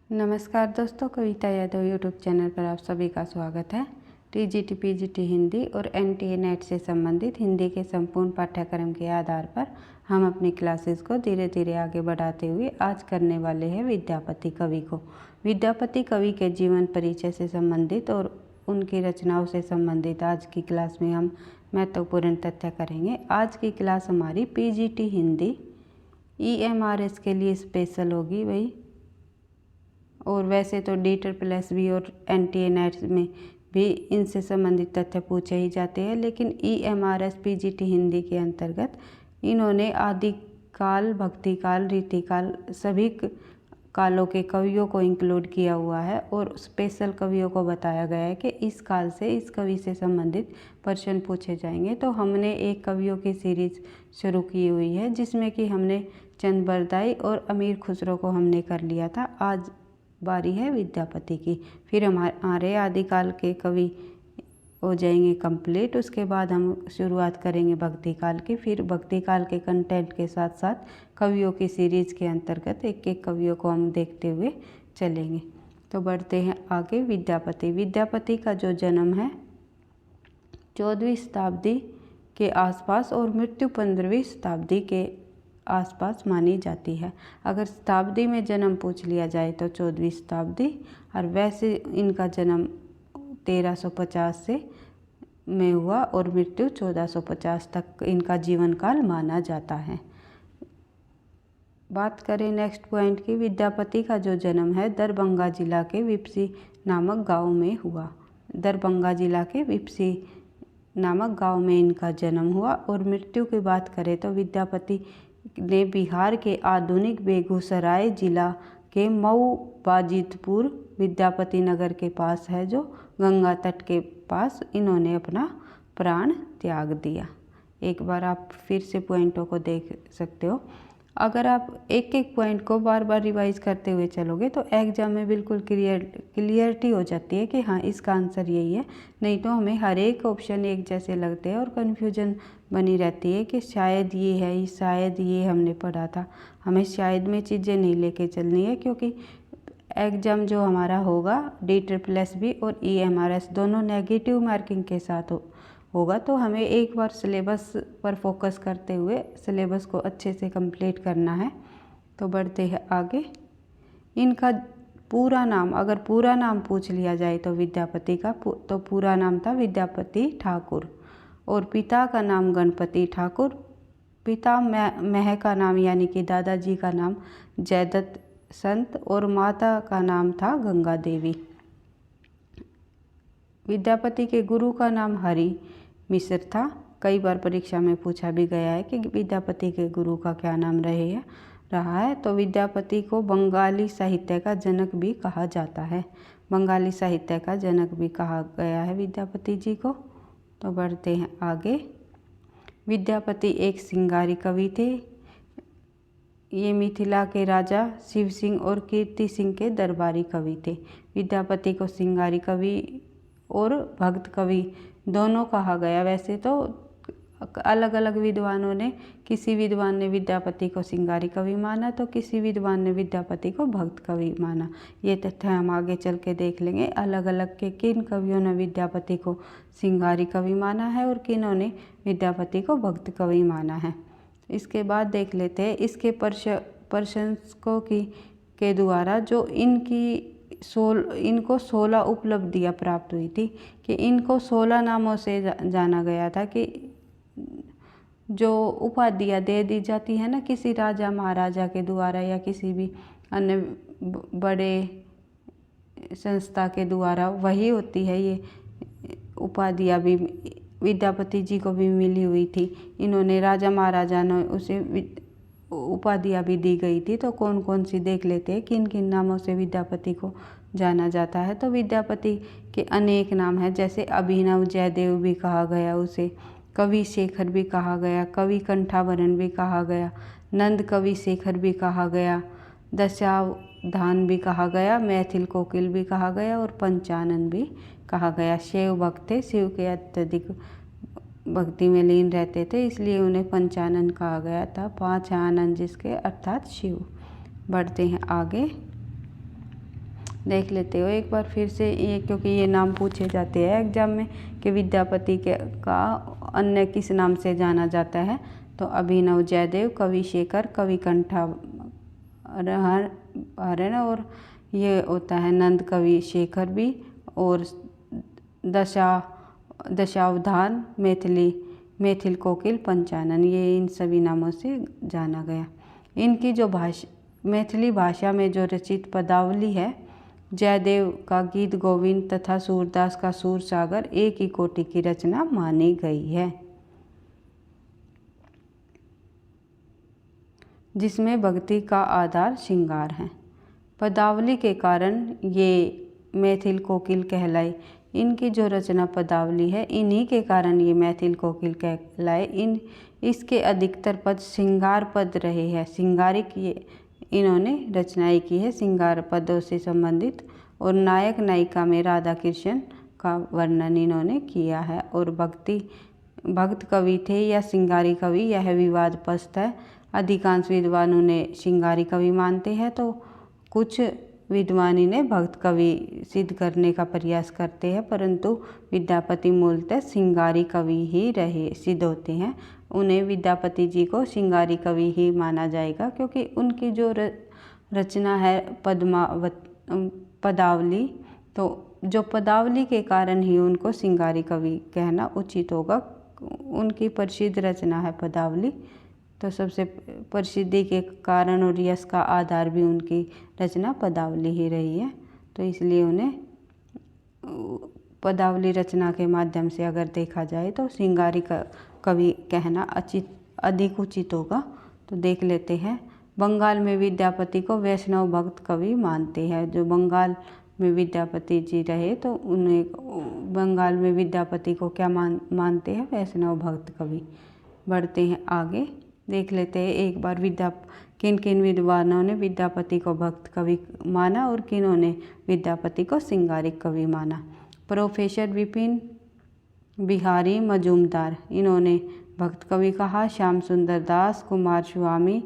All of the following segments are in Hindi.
नमस्कार दोस्तों, कविता यादव यूट्यूब चैनल पर आप सभी का स्वागत है। टीजीटी पीजीटी हिंदी और एनटीए नेट से संबंधित हिंदी के संपूर्ण पाठ्यक्रम के आधार पर हम अपनी क्लासेस को धीरे धीरे आगे बढ़ाते हुए आज करने वाले हैं विद्यापति कवि को। विद्यापति कवि के जीवन परिचय से संबंधित और उनकी रचनाओं से संबंधित आज की क्लास में हम महत्वपूर्ण तथ्य करेंगे। आज की क्लास हमारी पीजीटी हिंदी EMRS के लिए स्पेशल होगी भाई, और वैसे तो DSSB और NTA नेट में भी इनसे संबंधित तथ्य पूछे ही जाते हैं, लेकिन EMRS PGT हिंदी के अंतर्गत इन्होंने आदिकाल, भक्तिकाल, रीतिकाल सभी कालों के कवियों को इंक्लूड किया हुआ है और स्पेशल कवियों को बताया गया है कि इस काल से इस कवि से संबंधित प्रश्न पूछे जाएंगे। तो हमने एक कवियों की सीरीज शुरू की हुई है जिसमें कि हमने चंद बरदाई और अमीर खुसरो को हमने कर लिया था। आज बारी है विद्यापति की। फिर हमारे आदिकाल के कवि हो जाएंगे कंप्लीट। उसके बाद हम शुरुआत करेंगे भक्ति काल की। फिर भक्ति काल के कंटेंट के साथ साथ कवियों की सीरीज के अंतर्गत एक एक कवियों को हम देखते हुए चलेंगे। तो बढ़ते हैं आगे। विद्यापति का जो जन्म है 14वीं शताब्दी के आसपास और मृत्यु 15वीं शताब्दी के आसपास मानी जाती है। अगर शताब्दी में जन्म पूछ लिया जाए तो 14वीं शताब्दी, और वैसे इनका जन्म 1350 से में हुआ और मृत्यु 1450 तक इनका जीवन काल माना जाता है। बात करें नेक्स्ट पॉइंट की। विद्यापति का जो जन्म है दरभंगा जिला के विपसी नामक गांव में हुआ। दरभंगा जिला के विपसी नामक गांव में इनका जन्म हुआ। और मृत्यु की बात करें तो विद्यापति ने बिहार के आधुनिक बेगूसराय जिला के मऊ बाजितपुर विद्यापति नगर के पास है, जो गंगा तट के पास इन्होंने अपना प्राण त्याग दिया। एक बार आप फिर से पॉइंटों को देख सकते हो। अगर आप एक एक पॉइंट को बार बार रिवाइज करते हुए चलोगे तो एग्जाम में बिल्कुल क्लियरिटी हो जाती है कि हाँ इसका आंसर यही है। नहीं तो हमें हर एक ऑप्शन एक जैसे लगते हैं और कन्फ्यूजन बनी रहती है कि शायद ये है, शायद ये हमने पढ़ा था। हमें शायद में चीज़ें नहीं लेके चलनी है, क्योंकि एग्ज़ाम जो हमारा होगा DSSB और EMRS दोनों नेगेटिव मार्किंग के साथ होगा। तो हमें एक बार सिलेबस पर फोकस करते हुए सिलेबस को अच्छे से कंप्लीट करना है। तो बढ़ते हैं आगे। इनका पूरा नाम, अगर पूरा नाम पूछ लिया जाए तो विद्यापति का तो पूरा नाम था विद्यापति ठाकुर, और पिता का नाम गणपति ठाकुर, पितामह का नाम यानी कि दादाजी का नाम जयदत्त संत, और माता का नाम था गंगा देवी। विद्यापति के गुरु का नाम हरि मिश्र था। कई बार परीक्षा में पूछा भी गया है कि विद्यापति के गुरु का क्या नाम रहा है। तो विद्यापति को बंगाली साहित्य का जनक भी कहा जाता है। बंगाली साहित्य का जनक भी कहा गया है विद्यापति जी को। तो बढ़ते हैं आगे। विद्यापति एक सिंगारी कवि थे। ये मिथिला के राजा शिव सिंह और कीर्ति सिंह के दरबारी कवि थे। विद्यापति को सिंगारी कवि और भक्त कवि दोनों कहा गया। वैसे तो अलग अलग विद्वानों ने, किसी विद्वान ने विद्यापति को सिंगारी कवि माना तो किसी विद्वान ने विद्यापति को भक्त कवि माना। ये तथ्य हम आगे चल के देख लेंगे। अलग अलग के किन कवियों ने विद्यापति को सिंगारी कवि माना है और किन्हों ने विद्यापति को भक्त कवि माना है। इसके बाद देख लेते हैं इसके प्रशंसकों के द्वारा जो इनको 16 उपलब्धियां प्राप्त हुई थी, कि इनको 16 नामों से जाना गया था। कि जो उपाधियां दे दी जाती है ना किसी राजा महाराजा के द्वारा या किसी भी अन्य बड़े संस्था के द्वारा, वही होती है ये उपाधियां भी विद्यापति जी को भी मिली हुई थी। इन्होंने राजा महाराजा ने उसे उपाधियां भी दी गई थी। तो कौन कौन सी देख लेते हैं, किन किन नामों से विद्यापति को जाना जाता है। तो विद्यापति के अनेक नाम हैं, जैसे अभिनव जयदेव भी कहा गया उसे, कवि शेखर भी कहा गया, कवि कंठाभरण भी कहा गया, नंद कवि शेखर भी कहा गया, दशावधान भी कहा गया, मैथिल कोकिल भी कहा गया और पंचानन भी कहा गया। शिव भक्त थे, शिव के अत्यधिक भक्ति में लीन रहते थे, इसलिए उन्हें पंचानन कहा गया था। 5 आनंद जिसके अर्थात शिव। बढ़ते हैं आगे। देख लेते हो एक बार फिर से ये, क्योंकि ये नाम पूछे जाते हैं एग्जाम में कि विद्यापति के का अन्य किस नाम से जाना जाता है। तो अभिनव जयदेव, कवि शेखर, कवि कंठाभरण, और ये होता है नंद कवि शेखर भी, और दशावधान, मैथिल कोकिल पंचानन, ये इन सभी नामों से जाना गया। इनकी जो मैथिली भाषा में जो रचित पदावली है, जयदेव का गीत गोविंद तथा सूरदास का सूर सागर एक ही कोटि की रचना मानी गई है, जिसमें भक्ति का आधार श्रृंगार है। पदावली के कारण ये मैथिल कोकिल कहलाई। इनकी जो रचना पदावली है, इन्हीं के कारण ये मैथिल कोकिल कहलाए। इसके अधिकतर पद श्रृंगार पद रहे हैं। श्रृंगारिक ये इन्होंने रचनाएं की है, श्रृंगार पदों से संबंधित। और नायक नायिका में राधा कृष्ण का वर्णन इन्होंने किया है। और भक्त कवि थे या श्रृंगारी कवि, यह विवादग्रस्त है। अधिकांश विद्वान उन्हें श्रृंगारी कवि मानते हैं, तो कुछ विद्वान इन्हें भक्त कवि सिद्ध करने का प्रयास करते हैं, परंतु विद्यापति मूलतः श्रृंगारी कवि ही रहे सिद्ध होते हैं। उन्हें विद्यापति जी को श्रृंगारी कवि ही माना जाएगा, क्योंकि उनकी जो रचना है पदावली, तो जो पदावली के कारण ही उनको श्रृंगारी कवि कहना उचित होगा। उनकी प्रसिद्ध रचना है पदावली, तो सबसे प्रसिद्धि के कारण और यश का आधार भी उनकी रचना पदावली ही रही है। तो इसलिए उन्हें पदावली रचना के माध्यम से अगर देखा जाए तो श्रृंगारी कवि कहना अधिक उचित होगा। तो देख लेते हैं। बंगाल में विद्यापति को वैष्णव भक्त कवि मानते हैं। जो बंगाल में विद्यापति जी रहे, तो उन्हें बंगाल में विद्यापति को क्या मानते हैं? वैष्णव भक्त कवि। बढ़ते हैं आगे, देख लेते हैं एक बार किन किन विद्वानों ने विद्यापति को भक्त कवि माना और किन्होंने विद्यापति को श्रृंगारिक कवि माना। प्रोफेसर विपिन बिहारी मजूमदार, इन्होंने भक्त कवि कहा। श्याम सुंदर दास, कुमार स्वामी,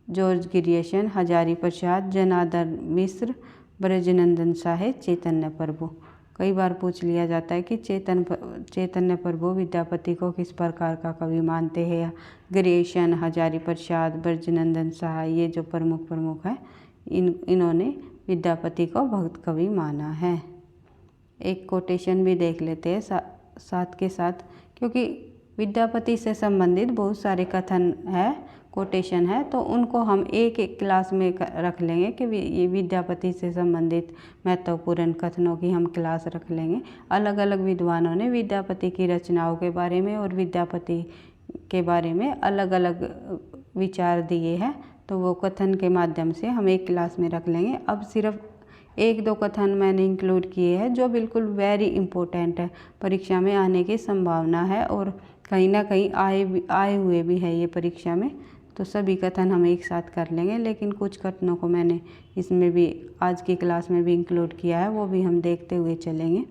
जॉर्ज ग्रियर्सन, हजारी प्रसाद, जनार्दन मिश्र, ब्रजनंदन साहे, चैतन्य प्रभु। कई बार पूछ लिया जाता है कि चैतन्य प्रभु विद्यापति को किस प्रकार का कवि मानते हैं। ग्रियर्सन, हजारी प्रसाद, ब्रजनंदन साहा, ये जो प्रमुख है, इन्होंने विद्यापति को भक्त कवि माना है। एक कोटेशन भी देख लेते हैं साथ के साथ, क्योंकि विद्यापति से संबंधित बहुत सारे कथन है, कोटेशन है, तो उनको हम एक क्लास में रख लेंगे कि ये विद्यापति से संबंधित महत्वपूर्ण कथनों की हम क्लास रख लेंगे। अलग अलग विद्वानों ने विद्यापति की रचनाओं के बारे में और विद्यापति के बारे में अलग अलग विचार दिए हैं, तो वो कथन के माध्यम से हम एक क्लास में रख लेंगे। अब सिर्फ एक दो कथन मैंने इंक्लूड किए हैं जो बिल्कुल वेरी इम्पोर्टेंट है, परीक्षा में आने की संभावना है और कहीं ना कहीं आए हुए भी है ये परीक्षा में। तो सभी कथन हम एक साथ कर लेंगे, लेकिन कुछ कथनों को मैंने इसमें भी आज की क्लास में भी इंक्लूड किया है, वो भी हम देखते हुए चलेंगे।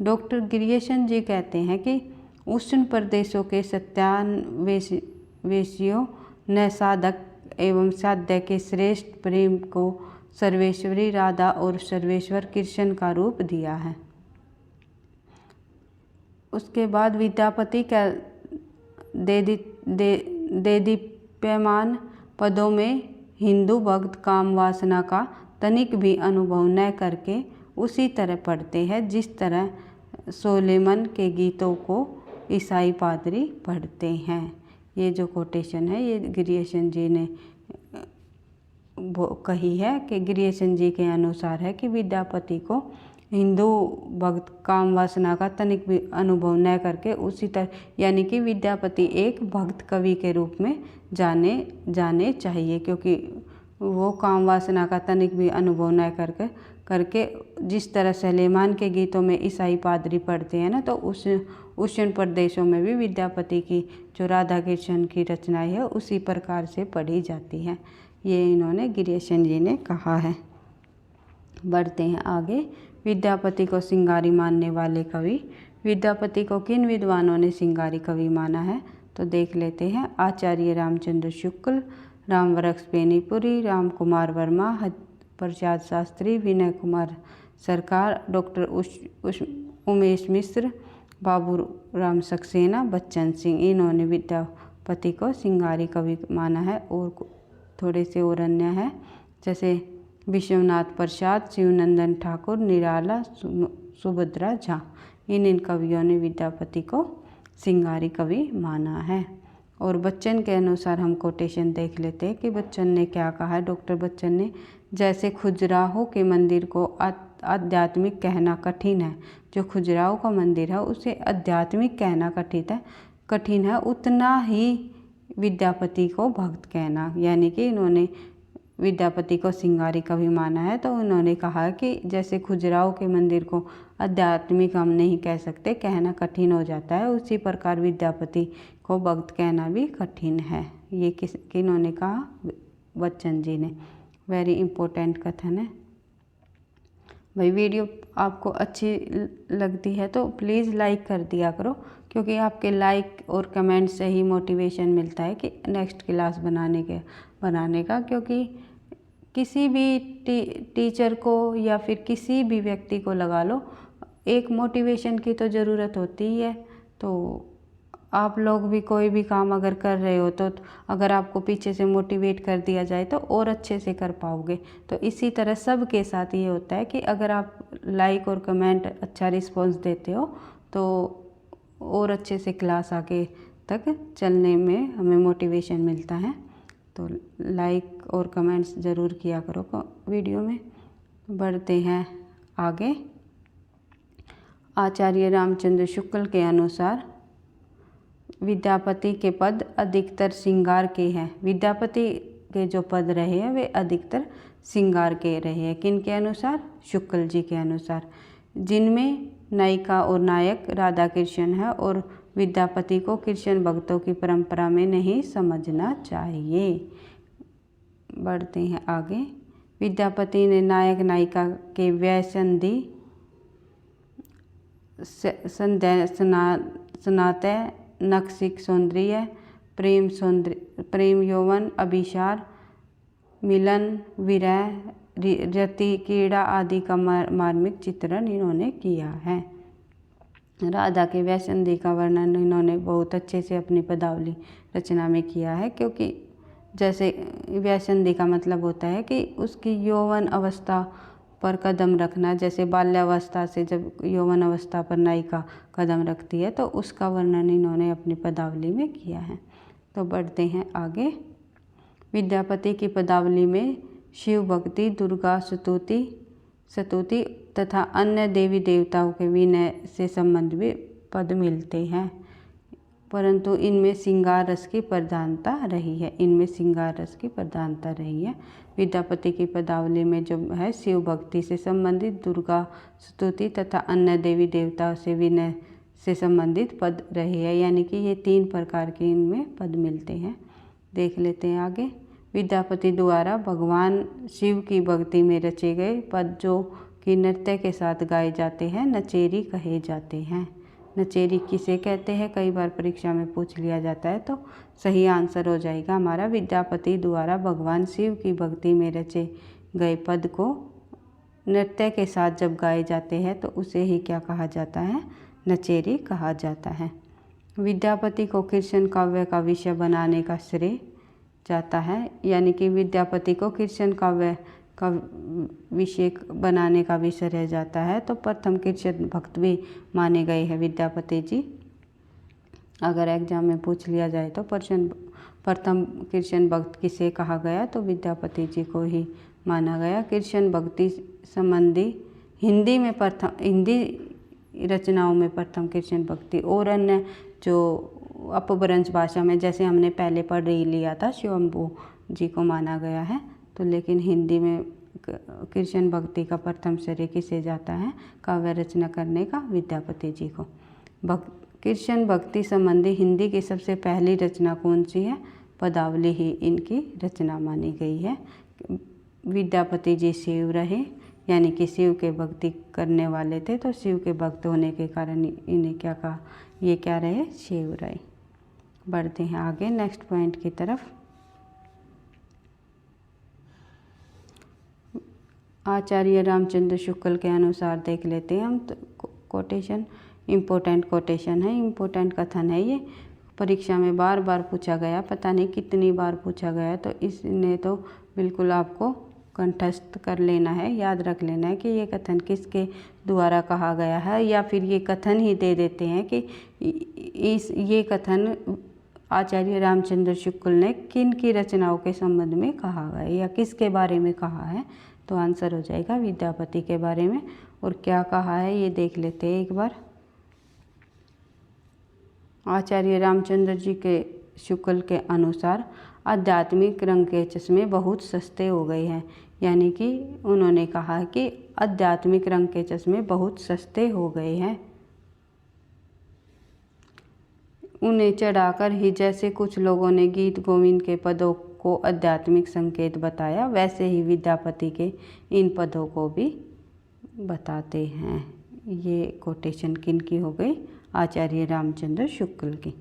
डॉक्टर ग्रियर्सन जी कहते हैं कि उष्ण प्रदेशों के सत्यान्वेषियों ने साधक एवं साध्य के श्रेष्ठ प्रेम को सर्वेश्वरी राधा और सर्वेश्वर कृष्ण का रूप दिया है। उसके बाद विद्यापति का देदीप्यमान पदों में हिंदू भक्त काम वासना का तनिक भी अनुभव न करके उसी तरह पढ़ते हैं जिस तरह सोलेमन के गीतों को ईसाई पादरी पढ़ते हैं। ये जो कोटेशन है ये ग्रियर्सन जी ने कही है कि ग्रियर्सन जी के अनुसार है कि विद्यापति को हिंदू भक्त काम वासना का तनिक भी अनुभव न करके उसी तरह, यानी कि विद्यापति एक भक्त कवि के रूप में जाने चाहिए, क्योंकि वो काम वासना का तनिक भी अनुभव न करके जिस तरह सलेमान के गीतों में ईसाई पादरी पढ़ते हैं ना, तो उस उष्ण प्रदेशों में भी विद्यापति की जो राधा कृष्ण की रचनाएं है उसी प्रकार से पढ़ी जाती है। ये इन्होंने ग्रियर्सन जी ने कहा है। बढ़ते हैं आगे। विद्यापति को श्रृंगारी मानने वाले कवि। विद्यापति को किन विद्वानों ने श्रृंगारी कवि माना है? तो देख लेते हैं। आचार्य रामचंद्र शुक्ल, रामवृक्ष बेनीपुरी, राम कुमार वर्मा, प्रसाद शास्त्री, विनय कुमार सरकार, डॉक्टर उमेश मिश्र, बाबू राम सक्सेना, बच्चन सिंह। इन्होंने विद्यापति को श्रृंगारी कवि माना है। और थोड़े से और अन्य है, जैसे विश्वनाथ प्रसाद, शिवनंदन ठाकुर, निराला, सुभद्रा झा। इन कवियों ने विद्यापति को श्रृंगारी कवि माना है। और बच्चन के अनुसार हम कोटेशन देख लेते हैं कि बच्चन ने क्या कहा है। डॉक्टर बच्चन ने, जैसे खजुराहो के मंदिर को आध्यात्मिक कहना कठिन है, जो खजुराहो का मंदिर है उसे आध्यात्मिक कहना कठिन है, उतना ही विद्यापति को भक्त कहना। यानी कि इन्होंने विद्यापति को श्रृंगारी कवि माना है। तो उन्होंने कहा कि जैसे खजुराहो के मंदिर को आध्यात्मिक हम नहीं कह सकते, कहना कठिन हो जाता है, उसी प्रकार विद्यापति को भक्त कहना भी कठिन है। ये किन्होंने कहा? बच्चन जी ने। वेरी इम्पोर्टेंट कथन है भाई। वीडियो आपको अच्छी लगती है तो प्लीज़ लाइक कर दिया करो, क्योंकि आपके लाइक और कमेंट से ही मोटिवेशन मिलता है कि नेक्स्ट क्लास बनाने का। क्योंकि किसी भी टीचर को या फिर किसी भी व्यक्ति को लगा लो, एक मोटिवेशन की तो ज़रूरत होती ही है। तो आप लोग भी कोई भी काम अगर कर रहे हो तो अगर आपको पीछे से मोटिवेट कर दिया जाए तो और अच्छे से कर पाओगे। तो इसी तरह सब के साथ ये होता है कि अगर आप लाइक और कमेंट अच्छा रिस्पॉन्स देते हो तो और अच्छे से क्लास आगे तक चलने में हमें मोटिवेशन मिलता है। तो लाइक और कमेंट्स ज़रूर किया करो वीडियो में। बढ़ते हैं आगे। आचार्य रामचंद्र शुक्ल के अनुसार विद्यापति के पद अधिकतर श्रृंगार के हैं। विद्यापति के जो पद रहे हैं वे अधिकतर श्रृंगार के रहे हैं। किन के अनुसार? शुक्ल जी के अनुसार, जिनमें नायिका और नायक राधा कृष्ण है। और विद्यापति को कृष्ण भक्तों की परंपरा में नहीं समझना चाहिए। बढ़ते हैं आगे। विद्यापति ने नायक नायिका के व्यसंधि, स्नातय, नक्सिक सौंदर्य, प्रेम यौवन, अभिसार, मिलन, विरह, रति, क्रीड़ा आदि का मार्मिक चित्रण इन्होंने किया है। राधा के व्यसंधि का वर्णन इन्होंने बहुत अच्छे से अपनी पदावली रचना में किया है। क्योंकि जैसे व्यसंधि का मतलब होता है कि उसकी यौवन अवस्था पर कदम रखना। जैसे बाल्यावस्था से जब यौवन अवस्था पर नायिका कदम रखती है तो उसका वर्णन इन्होंने अपनी पदावली में किया है। तो बढ़ते हैं आगे। विद्यापति की पदावली में शिव भक्ति, दुर्गा स्तुति तथा अन्य देवी देवताओं के विनय से संबंधित पद मिलते हैं, परंतु इनमें श्रृंगार रस की प्रधानता रही है। विद्यापति की पदावली में जो है शिव भक्ति से संबंधित, दुर्गा स्तुति तथा अन्य देवी देवताओं से विनय से संबंधित पद रहे हैं। यानी कि ये 3 प्रकार के इनमें पद मिलते हैं। देख लेते हैं आगे। विद्यापति द्वारा भगवान शिव की भक्ति में रचे गए पद जो कि नृत्य के साथ गाए जाते हैं नचेरी कहे जाते हैं। नचेरी किसे कहते हैं? कई बार परीक्षा में पूछ लिया जाता है। तो सही आंसर हो जाएगा हमारा विद्यापति द्वारा भगवान शिव की भक्ति में रचे गए पद को नृत्य के साथ जब गाए जाते हैं तो उसे ही क्या कहा जाता है? नचेरी कहा जाता है। विद्यापति को कृष्ण काव्य का विषय बनाने का श्रेय जाता है। यानी कि विद्यापति को कृष्ण काव्य का विषय बनाने का विषय रह जाता है। तो प्रथम कृष्ण भक्त भी माने गए हैं विद्यापति जी। अगर एग्जाम में पूछ लिया जाए तो प्रथम कृष्ण भक्त किसे कहा गया? तो विद्यापति जी को ही माना गया। कृष्ण भक्ति संबंधी हिंदी रचनाओं में प्रथम कृष्ण भक्ति और अन्य जो अपभ्रंश भाषा में जैसे हमने पहले पढ़ ही लिया था शिवम्भू जी को माना गया है। तो लेकिन हिंदी में कृष्ण भक्ति का प्रथम श्रेय किसे जाता है? काव्य रचना करने का विद्यापति जी को। कृष्ण भक्ति संबंधी हिंदी की सबसे पहली रचना कौन सी है? पदावली ही इनकी रचना मानी गई है। विद्यापति जी शिव रहे, यानी कि शिव के भक्ति करने वाले थे। तो शिव के भक्त होने के कारण इन्हें क्या कहा? ये क्या रहे? शिव रहे। बढ़ते हैं आगे नेक्स्ट पॉइंट की तरफ। आचार्य रामचंद्र शुक्ल के अनुसार देख लेते हैं हम। तो कोटेशन इम्पोर्टेंट कोटेशन है, इम्पोर्टेंट कथन है ये, परीक्षा में बार बार पूछा गया, पता नहीं कितनी बार पूछा गया। तो इसने तो बिल्कुल आपको कंठस्थ कर लेना है, याद रख लेना है कि ये कथन किसके द्वारा कहा गया है, या फिर ये कथन ही दे देते हैं कि ये कथन आचार्य रामचंद्र शुक्ल ने किन की रचनाओं के संबंध में कहा है या किसके बारे में कहा है। तो आंसर हो जाएगा विद्यापति के बारे में। और क्या कहा है ये देख लेते हैं एक बार। आचार्य रामचंद्र जी के शुक्ल के अनुसार आध्यात्मिक रंग के चश्मे बहुत सस्ते हो गए हैं, यानी कि उन्होंने कहा कि आध्यात्मिक रंग के चश्मे बहुत सस्ते हो गए हैं। उन्हें चढ़ाकर ही जैसे कुछ लोगों ने गीत गोविंद के पदों को आध्यात्मिक संकेत बताया, वैसे ही विद्यापति के इन पदों को भी बताते हैं। ये कोटेशन किन की हो गई? आचार्य रामचंद्र शुक्ल की।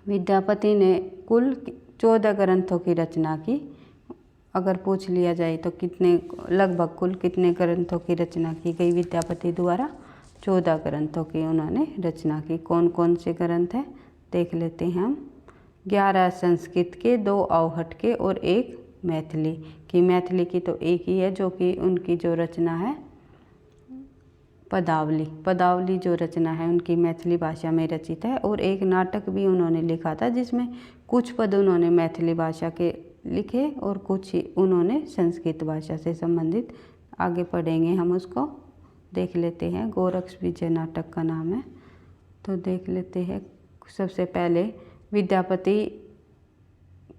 विद्यापति ने कुल 14 ग्रंथों की रचना की। अगर पूछ लिया जाए तो लगभग कुल कितने ग्रंथों की रचना की गई विद्यापति द्वारा? 14 ग्रंथों की उन्होंने रचना की। कौन कौन से ग्रंथ हैं देख लेते हैं हम। 11 संस्कृत के, 2 अवहट के और 1 मैथिली की। मैथिली की तो एक ही है, जो कि उनकी जो रचना है पदावली जो रचना है उनकी मैथिली भाषा में रचित है। और एक नाटक भी उन्होंने लिखा था जिसमें कुछ पद उन्होंने मैथिली भाषा के लिखे और कुछ उन्होंने संस्कृत भाषा से संबंधित। आगे पढ़ेंगे हम, उसको देख लेते हैं। गोरक्ष विजय नाटक का नाम है। तो देख लेते हैं। सबसे पहले विद्यापति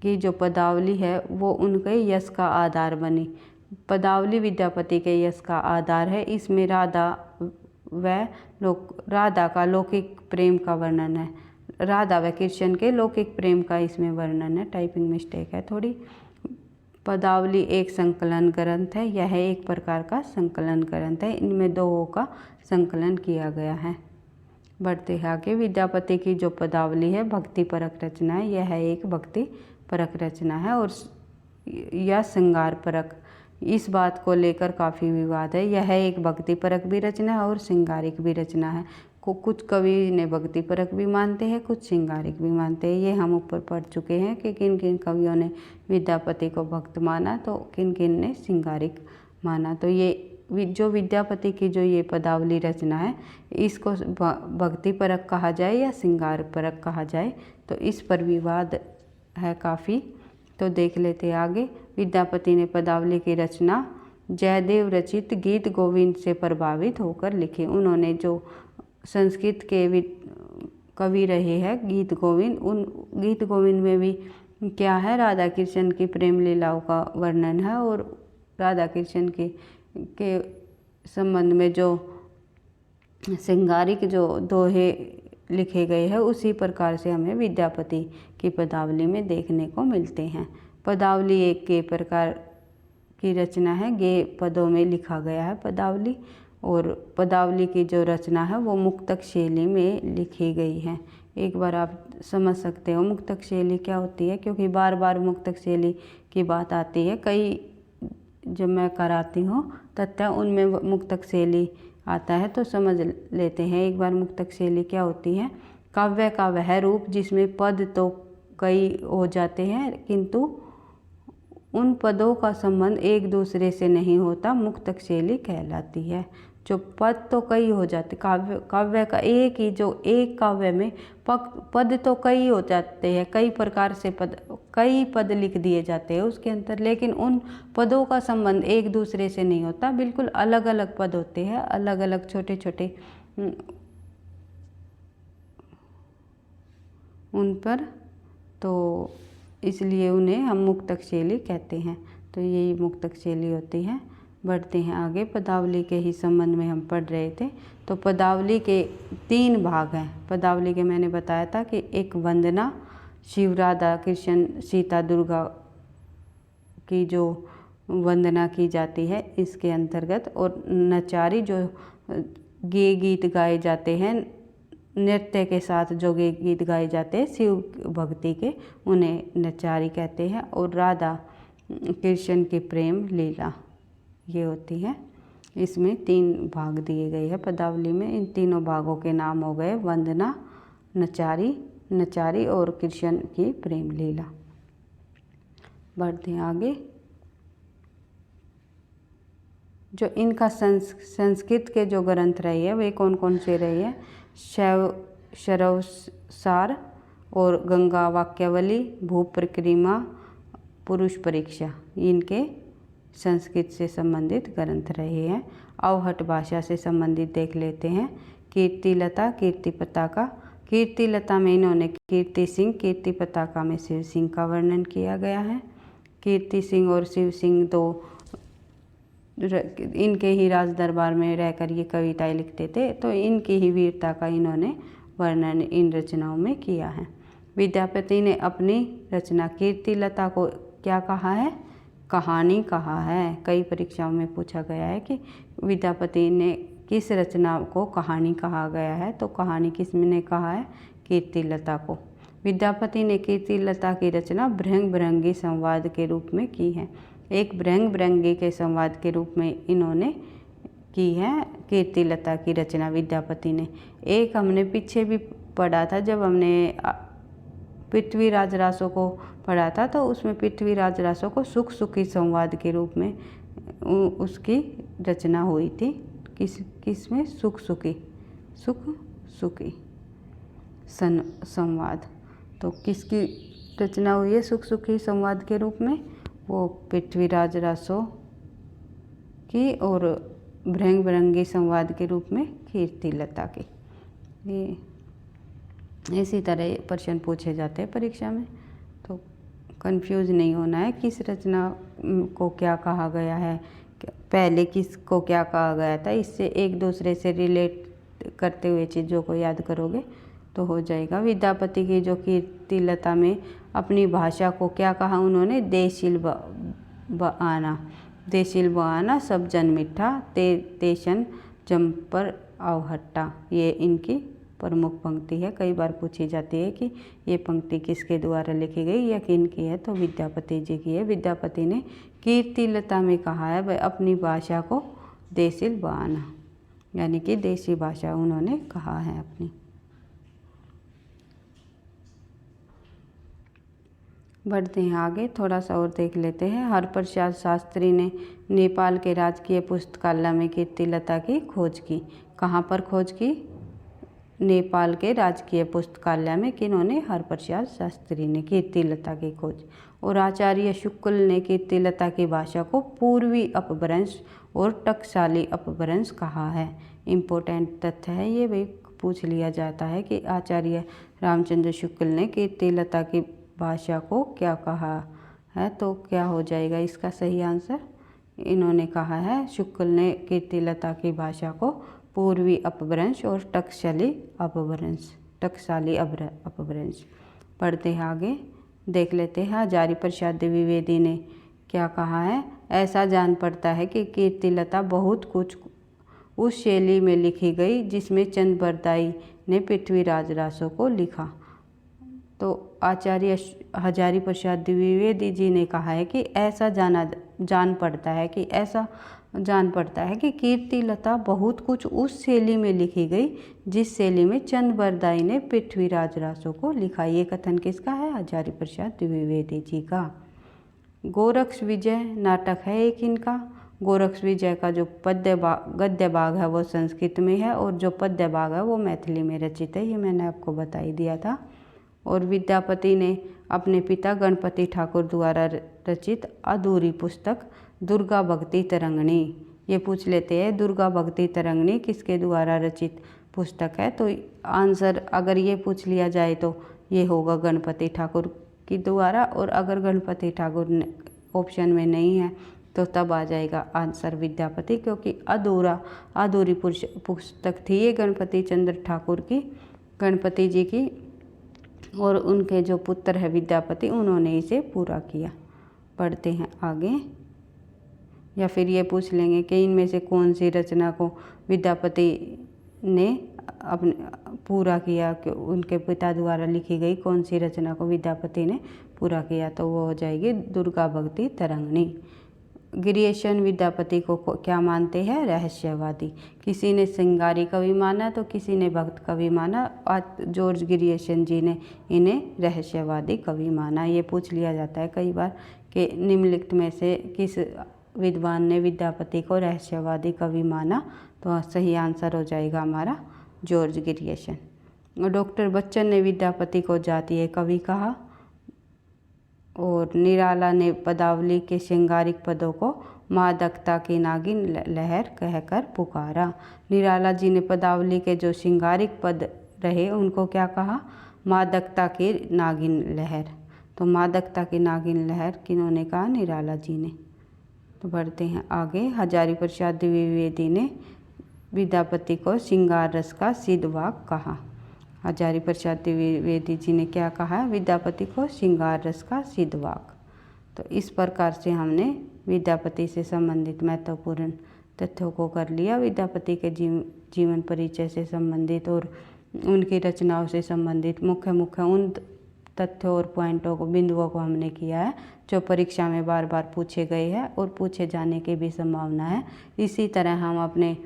की जो पदावली है वो उनके यश का आधार बनी। पदावली विद्यापति के यश का आधार है। इसमें राधा का लौकिक प्रेम का वर्णन है। राधा व कृष्ण के लौकिक प्रेम का इसमें वर्णन है। टाइपिंग मिस्टेक है थोड़ी। पदावली एक संकलन ग्रंथ है। यह एक प्रकार का संकलन ग्रंथ है। इनमें 2 का संकलन किया गया है। बढ़ते हैं आगे। विद्यापति की जो पदावली है भक्ति परक रचना है। यह एक भक्ति परक रचना है और यह श्रृंगार परक, इस बात को लेकर काफ़ी विवाद है। यह एक भक्ति परक भी रचना है और श्रृंगारिक भी रचना है। कुछ कवि ने भक्ति परक भी मानते हैं, कुछ श्रृंगारिक भी मानते हैं। ये हम ऊपर पढ़ चुके हैं कि किन किन कवियों ने विद्यापति को भक्त माना तो किन किन ने श्रृंगारिक माना। तो ये जो विद्यापति की जो ये पदावली रचना है इसको भक्ति परक कहा जाए या श्रृंगार परक कहा जाए, तो इस पर विवाद है काफ़ी। तो देख लेते हैं आगे। विद्यापति ने पदावली की रचना जयदेव रचित गीत गोविंद से प्रभावित होकर लिखी। उन्होंने जो संस्कृत के कवि रहे हैं गीत गोविंद, उन गीत गोविंद में भी क्या है, राधा कृष्ण की प्रेम लीलाओं का वर्णन है और राधा कृष्ण के संबंध में जो श्रृंगारिक जो दोहे लिखे गए हैं उसी प्रकार से हमें विद्यापति की पदावली में देखने को मिलते हैं। पदावली एक गे प्रकार की रचना है। गे पदों में लिखा गया है पदावली, और पदावली की जो रचना है वो मुक्तक शैली में लिखी गई है। एक बार आप समझ सकते हो मुक्तक शैली क्या होती है, क्योंकि बार बार मुक्तक शैली की बात आती है। कई जब मैं कराती हूँ तथ्य उनमें मुक्तक शैली आता है, तो समझ लेते हैं एक बार मुक्तक शैली क्या होती है। काव्य का वह रूप जिसमें पद तो कई हो जाते हैं किंतु उन पदों का संबंध एक दूसरे से नहीं होता, मुक्तक शैली कहलाती है। जो पद तो कई हो जाते, काव्य का एक ही, जो एक काव्य में पद तो कई हो जाते हैं, कई प्रकार से कई पद लिख दिए जाते हैं उसके अंदर, लेकिन उन पदों का संबंध एक दूसरे से नहीं होता, बिल्कुल अलग अलग पद होते हैं, अलग अलग छोटे छोटे उन पर, तो इसलिए उन्हें हम मुक्तक शैली कहते हैं। तो यही मुक्तक शैली होती है। बढ़ते हैं आगे। पदावली के ही संबंध में हम पढ़ रहे थे। तो पदावली के 3 भाग हैं। पदावली के मैंने बताया था कि एक वंदना, शिव राधा कृष्ण सीता दुर्गा की जो वंदना की जाती है इसके अंतर्गत, और नचारी जो गे गीत गाए जाते हैं, नृत्य के साथ जो गे गीत गाए जाते हैं शिव भक्ति के, उन्हें नचारी कहते हैं। और राधा कृष्ण की प्रेम लीला, ये होती है। इसमें 3 भाग दिए गए हैं पदावली में। इन तीनों भागों के नाम हो गए वंदना, नचारी और कृष्ण की प्रेम लीला। बढ़ते हैं आगे। जो इनका संस्कृत के जो ग्रंथ रहे हैं वे कौन कौन से रहे हैं? शरवसार और गंगा वाक्यावली, भूपरिक्रमा, पुरुष परीक्षा, इनके संस्कृत से संबंधित ग्रंथ रहे हैं। अवहट भाषा से संबंधित देख लेते हैं। कीर्तिलता, कीर्ति पताका। कीर्तिलता में इन्होंने कीर्ति सिंह, कीर्ति पताका में शिव सिंह का वर्णन किया गया है। कीर्ति सिंह और शिव सिंह तो इनके ही राज दरबार में रहकर ये कविताएं लिखते थे, तो इनकी ही वीरता का इन्होंने वर्णन इन रचनाओं में किया है। विद्यापति ने अपनी रचना कीर्तिलता को क्या कहा है? कहानी कहा है। कई परीक्षाओं में पूछा गया है कि विद्यापति ने किस रचना को कहानी कहा गया है, तो कहानी किसने कहा है? कीर्तिलता को। विद्यापति ने कीर्तिलता की रचना भृंग भृंगी संवाद के रूप में की है। एक भृंग भृंगी के संवाद के रूप में इन्होंने की है कीर्तिलता की रचना विद्यापति ने। एक हमने पीछे भी पढ़ा था, जब हमने पृथ्वीराज रासो को पढ़ा था, तो उसमें पृथ्वीराज रासो को सुख सुखी संवाद के रूप में उसकी रचना हुई थी। किसमें? सुख सुखी संवाद। तो किसकी रचना हुई है सुख सुखी संवाद के रूप में? वो पृथ्वीराज रासो की, और भृंग भृंगी संवाद के रूप में कीर्तिलता की। ये इसी तरह प्रश्न पूछे जाते हैं परीक्षा में, तो कंफ्यूज नहीं होना है किस रचना को क्या कहा गया है, पहले किसको क्या कहा गया था। इससे एक दूसरे से रिलेट करते हुए चीज़ों को याद करोगे तो हो जाएगा। विद्यापति की जो कीर्तिलता में अपनी भाषा को क्या कहा उन्होंने? देशील बआना सब जन मिठा, तेशन जम्पर अवहट्टा। ये इनकी प्रमुख पंक्ति है। कई बार पूछी जाती है कि ये पंक्ति किसके द्वारा लिखी गई या किनकी है, तो विद्यापति जी की है। विद्यापति ने कीर्तिलता में कहा है वह अपनी भाषा को देशील बआना, यानी कि देसी भाषा उन्होंने कहा है अपनी। बढ़ते हैं आगे, थोड़ा सा और देख लेते हैं। हरप्रसाद शास्त्री ने नेपाल के राजकीय पुस्तकालय में कीर्तिलता की खोज की। कहाँ पर खोज की? नेपाल के राजकीय पुस्तकालय में। किन्होंने? हरप्रसाद शास्त्री ने कीर्तिलता की खोज। और आचार्य शुक्ल ने कीर्तिलता की भाषा को पूर्वी अपभ्रंश और टकसाली अपभ्रंश कहा है। इम्पोर्टेंट तथ्य है ये, भी पूछ लिया जाता है कि आचार्य रामचंद्र शुक्ल ने कीर्तिलता की भाषा को क्या कहा है, तो क्या हो जाएगा इसका सही आंसर? इन्होंने कहा है, शुक्ल ने कीर्तिलता की भाषा को पूर्वी अपभ्रंश और टकसाली अपभ्रंश। पढ़ते हैं आगे, देख लेते हैं। हजारी प्रसाद द्विवेदी ने क्या कहा है? ऐसा जान पड़ता है कि कीर्तिलता बहुत कुछ उस शैली में लिखी गई जिसमें चंद बरदाई ने पृथ्वीराज रासो को लिखा। तो आचार्य हजारी प्रसाद द्विवेदी जी ने कहा है कि ऐसा जान पड़ता है कि कीर्तिलता बहुत कुछ उस शैली में लिखी गई जिस शैली में चंद बरदाई ने पृथ्वीराज रासो को लिखा। ये कथन किसका है? हजारी प्रसाद द्विवेदी जी का। गोरक्ष विजय नाटक है एक इनका। गोरक्ष विजय का जो गद्य भाग है वो संस्कृत में है, और जो पद्य भाग है वो मैथिली में रचित है। ये मैंने आपको बता ही दिया था। और विद्यापति ने अपने पिता गणपति ठाकुर द्वारा रचित अधूरी पुस्तक दुर्गा भक्ति तरंगिणी, ये पूछ लेते हैं दुर्गा भक्ति तरंगिणी किसके द्वारा रचित पुस्तक है, तो आंसर अगर ये पूछ लिया जाए तो ये होगा गणपति ठाकुर के द्वारा। और अगर गणपति ठाकुर ऑप्शन में नहीं है तो तब आ जाएगा आंसर विद्यापति, क्योंकि अधूरी पुस्तक थी ये गणपति चंद्र ठाकुर की, गणपति जी की, और उनके जो पुत्र है विद्यापति उन्होंने इसे पूरा किया। पढ़ते हैं आगे, या फिर ये पूछ लेंगे कि इनमें से कौन सी रचना को विद्यापति ने अपने पूरा किया, कि उनके पिता द्वारा लिखी गई कौन सी रचना को विद्यापति ने पूरा किया, तो वो हो जाएगी दुर्गा भक्ति तरंगिणी। गिरियशन विद्यापति को क्या मानते हैं? रहस्यवादी। किसी ने श्रृंगारी कवि माना तो किसी ने भक्त कवि माना। आज जॉर्ज गिरियशन जी ने इन्हें रहस्यवादी कवि माना। ये पूछ लिया जाता है कई बार कि निम्नलिखित में से किस विद्वान ने विद्यापति को रहस्यवादी कवि माना, तो सही आंसर हो जाएगा हमारा जॉर्ज गिरियशन। डॉक्टर बच्चन ने विद्यापति को जातीय कवि कहा और निराला ने पदावली के श्रृंगारिक पदों को मादकता की नागिन लहर कहकर पुकारा। निराला जी ने पदावली के जो श्रृंगारिक पद रहे उनको क्या कहा? मादकता की नागिन लहर। तो मादकता की नागिन लहर किन्होंने कहा? निराला जी ने। तो बढ़ते हैं आगे। हजारी प्रसाद द्विवेदी ने विद्यापति को श्रृंगार रस का सिद्धवाक कहा। हजारी प्रसाद द्विवेदी जी ने क्या कहा? विद्यापति को श्रृंगार रस का सिद्धवाक। तो इस प्रकार से हमने विद्यापति से संबंधित महत्वपूर्ण तथ्यों को कर लिया। विद्यापति के जीवन परिचय से संबंधित और उनकी रचनाओं से संबंधित मुख्य उन तथ्यों और पॉइंटों को, बिंदुओं को हमने किया है जो परीक्षा में बार बार पूछे गए हैं और पूछे जाने की भी संभावना है। इसी तरह हम अपने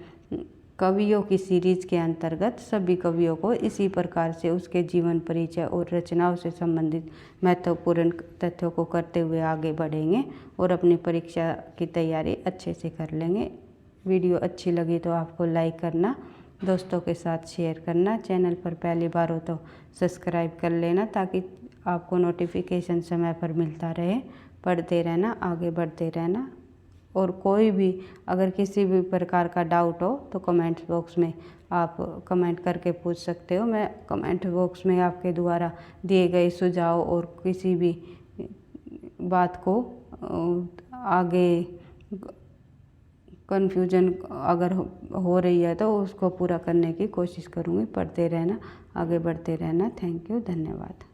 कवियों की सीरीज के अंतर्गत सभी कवियों को इसी प्रकार से उसके जीवन परिचय और रचनाओं से संबंधित महत्वपूर्ण तथ्यों को करते हुए आगे बढ़ेंगे और अपनी परीक्षा की तैयारी अच्छे से कर लेंगे। वीडियो अच्छी लगी तो आपको लाइक करना, दोस्तों के साथ शेयर करना, चैनल पर पहली बार हो तो सब्सक्राइब कर लेना ताकि आपको नोटिफिकेशन समय पर मिलता रहे। पढ़ते रहना, आगे बढ़ते रहना। और कोई भी अगर किसी भी प्रकार का डाउट हो तो कमेंट बॉक्स में आप कमेंट करके पूछ सकते हो। मैं कमेंट बॉक्स में आपके द्वारा दिए गए सुझाव और किसी भी बात को आगे कन्फ्यूजन अगर हो रही है तो उसको पूरा करने की कोशिश करूँगी। पढ़ते रहना, आगे बढ़ते रहना। थैंक यू, धन्यवाद।